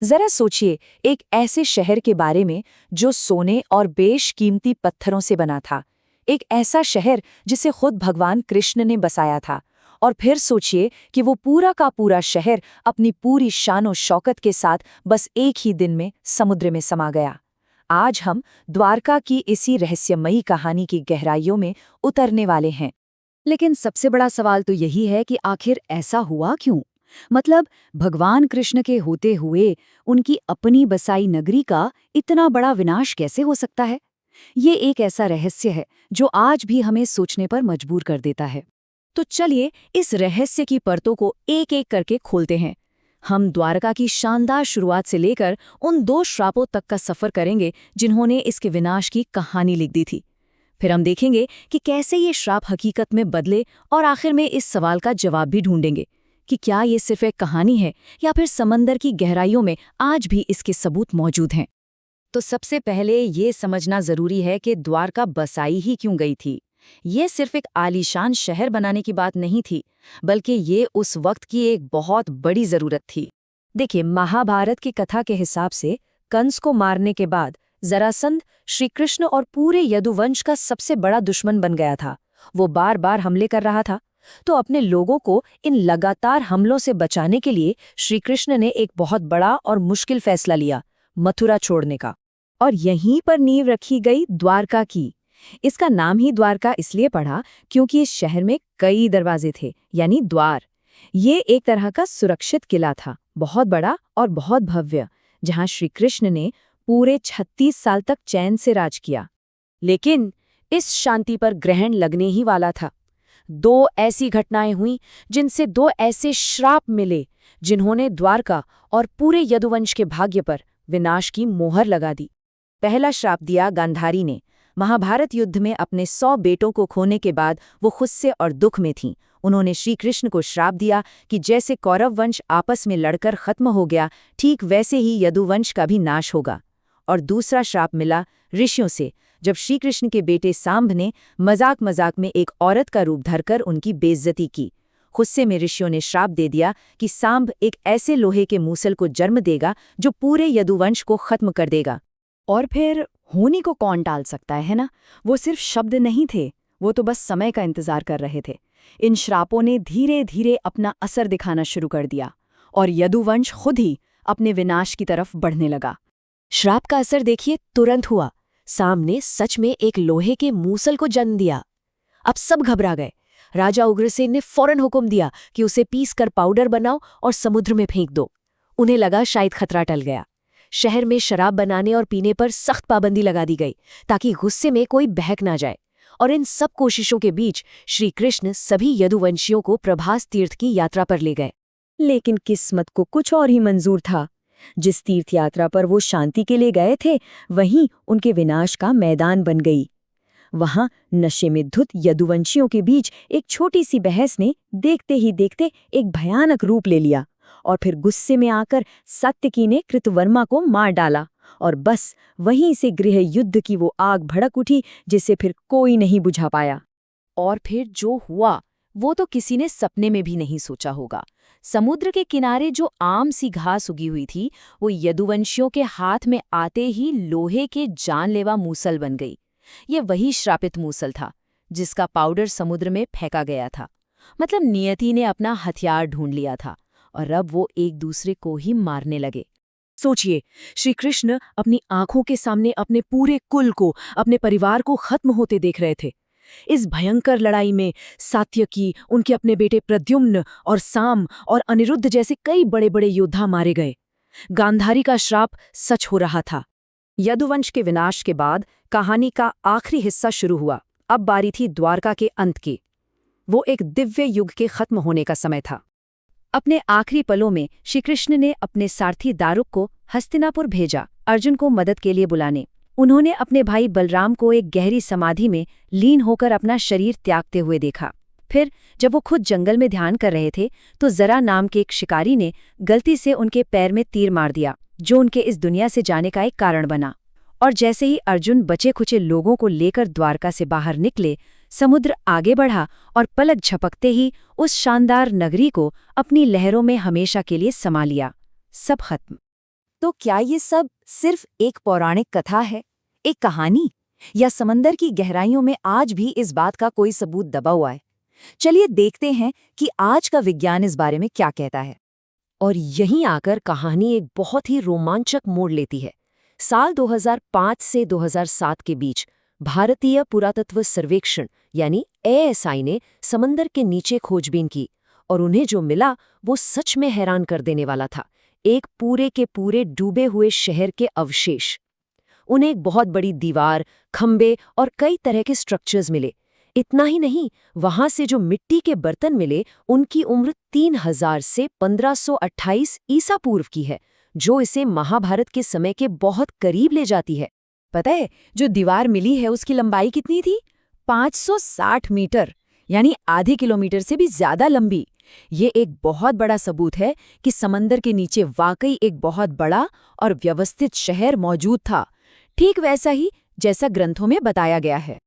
जरा सोचिए, एक ऐसे शहर के बारे में जो सोने और बेशकीमती पत्थरों से बना था। एक ऐसा शहर जिसे खुद भगवान कृष्ण ने बसाया था। और फिर सोचिए कि वो पूरा का पूरा शहर अपनी पूरी शान शौकत के साथ बस एक ही दिन में समुद्र में समा गया। आज हम द्वारका की इसी रहस्यमयी कहानी की गहराइयों में उतरने वाले हैं। लेकिन सबसे बड़ा सवाल तो यही है कि आखिर ऐसा हुआ क्यों? मतलब भगवान कृष्ण के होते हुए उनकी अपनी बसाई नगरी का इतना बड़ा विनाश कैसे हो सकता है? ये एक ऐसा रहस्य है जो आज भी हमें सोचने पर मजबूर कर देता है। तो चलिए इस रहस्य की परतों को एक एक करके खोलते हैं। हम द्वारका की शानदार शुरुआत से लेकर उन दो श्रापों तक का सफर करेंगे जिन्होंने इसके विनाश की कहानी लिख दी थी। फिर हम देखेंगे कि कैसे ये श्राप हकीकत में बदले और आखिर में इस सवाल का जवाब भी ढूंढेंगे कि क्या ये सिर्फ एक कहानी है या फिर समंदर की गहराइयों में आज भी इसके सबूत मौजूद हैं। तो सबसे पहले ये समझना जरूरी है कि द्वारका बसाई ही क्यों गई थी। ये सिर्फ एक आलीशान शहर बनाने की बात नहीं थी, बल्कि ये उस वक्त की एक बहुत बड़ी जरूरत थी। देखिए, महाभारत की कथा के हिसाब से कंस को मारने के बाद जरासंध श्री कृष्ण और पूरे यदुवंश का सबसे बड़ा दुश्मन बन गया था। वो बार बार हमले कर रहा था। तो अपने लोगों को इन लगातार हमलों से बचाने के लिए श्री कृष्ण ने एक बहुत बड़ा और मुश्किल फैसला लिया, मथुरा छोड़ने का। और यहीं पर नींव रखी गई द्वारका की। इसका नाम ही द्वारका इसलिए पड़ा क्योंकि इस शहर में कई दरवाजे थे, यानी द्वार। ये एक तरह का सुरक्षित किला था, बहुत बड़ा और बहुत भव्य, जहां श्री कृष्ण ने पूरे 36 साल तक चैन से राज किया। लेकिन इस शांति पर ग्रहण लगने ही वाला था। दो ऐसी घटनाएं हुईं जिनसे दो ऐसे श्राप मिले जिन्होंने द्वारका और पूरे यदुवंश के भाग्य पर विनाश की मोहर लगा दी। पहला श्राप दिया गांधारी ने। महाभारत युद्ध में अपने 100 बेटों को खोने के बाद वो गुस्से और दुख में थीं। उन्होंने श्री कृष्ण को श्राप दिया कि जैसे कौरव वंश आपस में लड़कर खत्म हो गया, ठीक वैसे ही यदुवंश का भी नाश होगा। और दूसरा श्राप मिला ऋषियों से, जब श्री कृष्ण के बेटे सांब ने मजाक मजाक में एक औरत का रूप धरकर उनकी बेइज्जती की। गुस्से में ऋषियों ने श्राप दे दिया कि सांब एक ऐसे लोहे के मूसल को जन्म देगा जो पूरे यदुवंश को खत्म कर देगा। और फिर होनी को कौन टाल सकता है ना? वो सिर्फ शब्द नहीं थे, वो तो बस समय का इंतजार कर रहे थे। इन श्रापों ने धीरे धीरे अपना असर दिखाना शुरू कर दिया और यदुवंश खुद ही अपने विनाश की तरफ बढ़ने लगा। श्राप का असर देखिए तुरंत हुआ। सांब ने सच में एक लोहे के मूसल को जन्म दिया। अब सब घबरा गए। राजा उग्रसेन ने फौरन हुक्म दिया कि उसे पीस कर पाउडर बनाओ और समुद्र में फेंक दो। उन्हें लगा शायद खतरा टल गया। शहर में शराब बनाने और पीने पर सख्त पाबंदी लगा दी गई ताकि गुस्से में कोई बहक ना जाए। और इन सब कोशिशों के बीच श्री कृष्ण सभी यदुवंशियों को प्रभास तीर्थ की यात्रा पर ले गए। लेकिन किस्मत को कुछ और ही मंजूर था। जिस तीर्थ यात्रा पर वो शांति के लिए गए थे, वहीं उनके विनाश का मैदान बन गई। वहां नशे में धुत यदुवंशियों के बीच एक छोटी सी बहस ने देखते ही देखते एक भयानक रूप ले लिया और फिर गुस्से में आकर सात्यकी ने कृतवर्मा को मार डाला। और बस वहीं से गृह युद्ध की वो आग भड़क उठी जिसे फिर कोई नहीं बुझा पाया। और फिर जो हुआ वो तो किसी ने सपने में भी नहीं सोचा होगा। समुद्र के किनारे जो आम सी घास उगी हुई थी, वो यदुवंशियों के हाथ में आते ही लोहे के जानलेवा मूसल बन गई। ये वही श्रापित मूसल था जिसका पाउडर समुद्र में फेंका गया था। मतलब नियति ने अपना हथियार ढूंढ लिया था और अब वो एक दूसरे को ही मारने लगे। सोचिए, श्री कृष्ण अपनी आंखों के सामने अपने पूरे कुल को, अपने परिवार को खत्म होते देख रहे थे। इस भयंकर लड़ाई में सात्यकी, उनके अपने बेटे प्रद्युम्न और साम और अनिरुद्ध जैसे कई बड़े बड़े योद्धा मारे गए। गांधारी का श्राप सच हो रहा था। यदुवंश के विनाश के बाद कहानी का आखिरी हिस्सा शुरू हुआ। अब बारी थी द्वारका के अंत की। वो एक दिव्य युग के खत्म होने का समय था। अपने आखिरी पलों में श्री कृष्ण ने अपने सारथी दारुक को हस्तिनापुर भेजा, अर्जुन को मदद के लिए बुलाने। उन्होंने अपने भाई बलराम को एक गहरी समाधि में लीन होकर अपना शरीर त्यागते हुए देखा। फिर जब वो खुद जंगल में ध्यान कर रहे थे तो जरा नाम के एक शिकारी ने गलती से उनके पैर में तीर मार दिया, जो उनके इस दुनिया से जाने का एक कारण बना। और जैसे ही अर्जुन बचे खुचे लोगों को लेकर द्वारका से बाहर निकले, समुद्र आगे बढ़ा और पलक झपकते ही उस शानदार नगरी को अपनी लहरों में हमेशा के लिए समा लिया। सब खत्म। तो क्या ये सब सिर्फ एक पौराणिक कथा है, एक कहानी, या समंदर की गहराइयों में आज भी इस बात का कोई सबूत दबा हुआ है? चलिए देखते हैं कि आज का विज्ञान इस बारे में क्या कहता है। और यहीं आकर कहानी एक बहुत ही रोमांचक मोड़ लेती है। साल 2005 से 2007 के बीच भारतीय पुरातत्व सर्वेक्षण यानी एएसआई ने समंदर के नीचे खोजबीन की, और उन्हें जो मिला वो सच में हैरान कर देने वाला था। एक पूरे के पूरे डूबे हुए शहर के अवशेष। उन्हें एक बहुत बड़ी दीवार, खंबे और कई तरह के स्ट्रक्चर्स मिले। इतना ही नहीं, वहां से जो मिट्टी के बर्तन मिले उनकी उम्र 3000 से 1528 ईसा पूर्व की है, जो इसे महाभारत के समय के बहुत करीब ले जाती है। पता है, जो दीवार मिली है उसकी लंबाई कितनी थी? 560 मीटर, यानी आधे किलोमीटर से भी ज्यादा लंबी। ये एक बहुत बड़ा सबूत है कि समंदर के नीचे वाकई एक बहुत बड़ा और व्यवस्थित शहर मौजूद था, ठीक वैसा ही जैसा ग्रंथों में बताया गया है।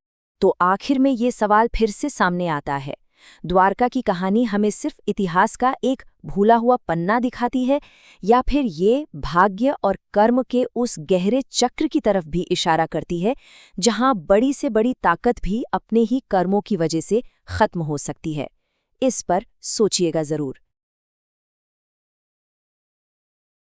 तो आखिर में ये सवाल फिर से सामने आता है, द्वारका की कहानी हमें सिर्फ इतिहास का एक भूला हुआ पन्ना दिखाती है, या फिर ये भाग्य और कर्म के उस गहरे चक्र की तरफ भी इशारा करती है, जहां बड़ी से बड़ी ताकत भी अपने ही कर्मों की वजह से खत्म हो सकती है? इस पर सोचिएगा जरूर।